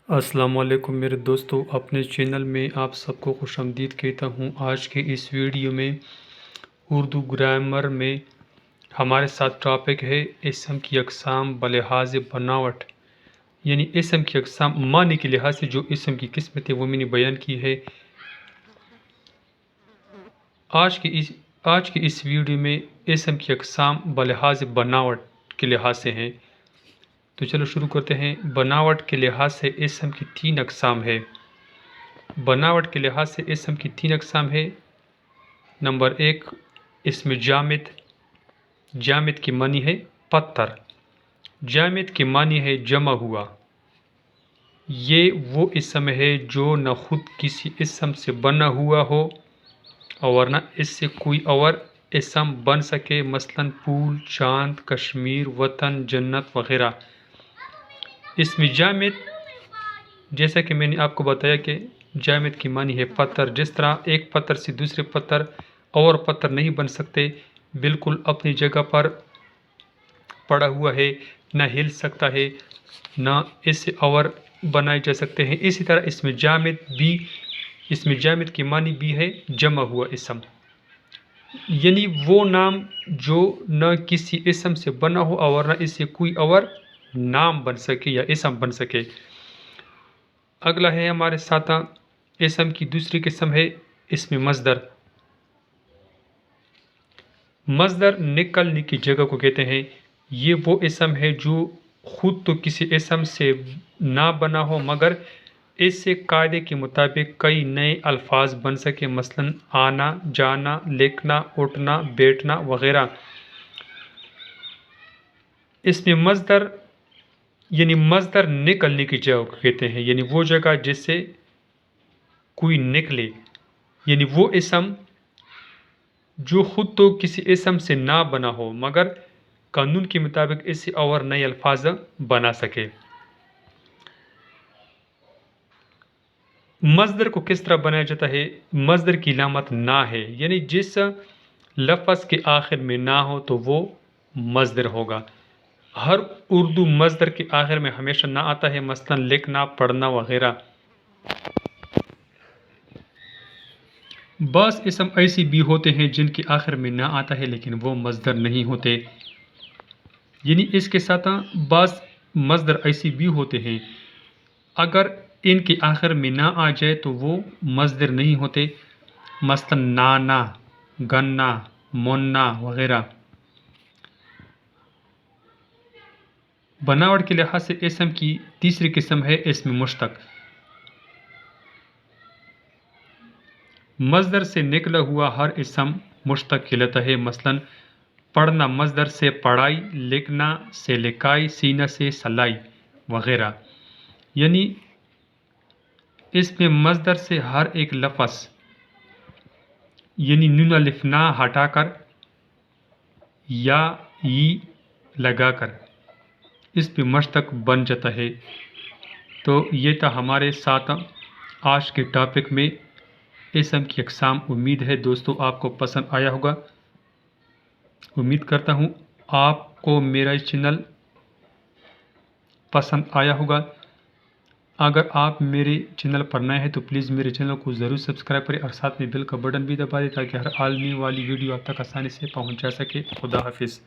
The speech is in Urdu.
السلام علیکم میرے دوستو، اپنے چینل میں آپ سب کو خوش آمدید کہتا ہوں۔ آج کے اس ویڈیو میں اردو گرامر میں ہمارے ساتھ ٹاپک ہے اسم کی اقسام بلحاظ بناوٹ، یعنی اسم کی اقسام معنی کے لحاظ سے جو اسم کی قسمت ہے وہ میں نے بیان کی ہے۔ آج کے اس ویڈیو میں اسم کی اقسام بلحاظ بناوٹ کے لحاظ سے ہیں، تو چلو شروع کرتے ہیں۔ بناوٹ کے لحاظ سے اسم کی 3 اقسام ہے۔ بناوٹ کے لحاظ سے اسم کی 3 اقسام ہے۔ نمبر 1، اسم جامد۔ جامد کی معنی ہے پتھر۔ جامد کی معنی ہے جمع ہوا۔ یہ وہ اسم ہے جو نہ خود کسی اسم سے بنا ہوا ہو اور نہ اس سے کوئی اور اسم بن سکے، مثلا پھول، چاند، کشمیر، وطن، جنت وغیرہ۔ اسم جامد، جیسا کہ میں نے آپ کو بتایا کہ جامد کی معنی ہے پتھر، جس طرح ایک پتھر سے دوسرے پتھر اور پتھر نہیں بن سکتے، بالکل اپنی جگہ پر پڑا ہوا ہے، نہ ہل سکتا ہے، نہ اس سے اور بنائے جا سکتے ہیں۔ اسی طرح اسم جامد کی معنی بھی ہے جمع ہوا اسم، یعنی وہ نام جو نہ کسی اسم سے بنا ہو اور نہ اس سے کوئی اور نام بن سکے یا اسم بن سکے۔ اگلا ہے ہمارے ساتھ اسم کی دوسری قسم ہے اسم مصدر۔ مصدر نکلنے کی جگہ کو کہتے ہیں۔ یہ وہ اسم ہے جو خود تو کسی اسم سے نہ بنا ہو مگر اس سے قاعدے کے مطابق کئی نئے الفاظ بن سکے، مثلا آنا، جانا، لکھنا، اٹھنا، بیٹھنا وغیرہ۔ اسم مصدر یعنی مصدر نکلنے کی جگہ کو کہتے ہیں، یعنی وہ جگہ جس سے کوئی نکلے، یعنی وہ اسم جو خود تو کسی اسم سے نہ بنا ہو مگر قانون کے مطابق اس سے اور نئے الفاظ بنا سکے۔ مصدر کو کس طرح بنایا جاتا ہے؟ مصدر کی علامت نہ ہے، یعنی جس لفظ کے آخر میں نہ ہو تو وہ مصدر ہوگا۔ ہر اردو مصدر کے آخر میں ہمیشہ نہ آتا ہے، مثلا لکھنا، پڑھنا وغیرہ۔ بعض اسم ایسی بھی ہوتے ہیں جن کے آخر میں نہ آتا ہے لیکن وہ مصدر نہیں ہوتے، یعنی اس کے ساتھ بعض مصدر ایسی بھی ہوتے ہیں اگر ان کے آخر میں نہ آ جائے تو وہ مصدر نہیں ہوتے، مثلا نانا، گنا، مونا وغیرہ۔ بناوٹ کے لحاظ سے اسم کی تیسری قسم ہے اسم مشتق۔ مصدر سے نکلا ہوا ہر اسم مشتق کہلاتا ہے، مثلا پڑھنا مصدر سے پڑھائی، لکھنا سے لکھائی، سینا سے سلائی وغیرہ۔ یعنی اس میں مصدر سے ہر ایک لفظ یعنی نون الف نا ہٹا کر یا ای لگا کر اس پہ مشتق بن جاتا ہے۔ تو یہ تھا ہمارے ساتھ آج کے ٹاپک میں اسم کی اقسام۔ امید ہے دوستو آپ کو پسند آیا ہوگا۔ امید کرتا ہوں آپ کو میرا چینل پسند آیا ہوگا۔ اگر آپ میرے چینل پر نئے ہیں تو پلیز میرے چینل کو ضرور سبسکرائب کریں اور ساتھ میں بیل کا بٹن بھی دبا دیں تاکہ ہر آنے والی ویڈیو آپ تک آسانی سے پہنچ جا سکے۔ خدا حافظ۔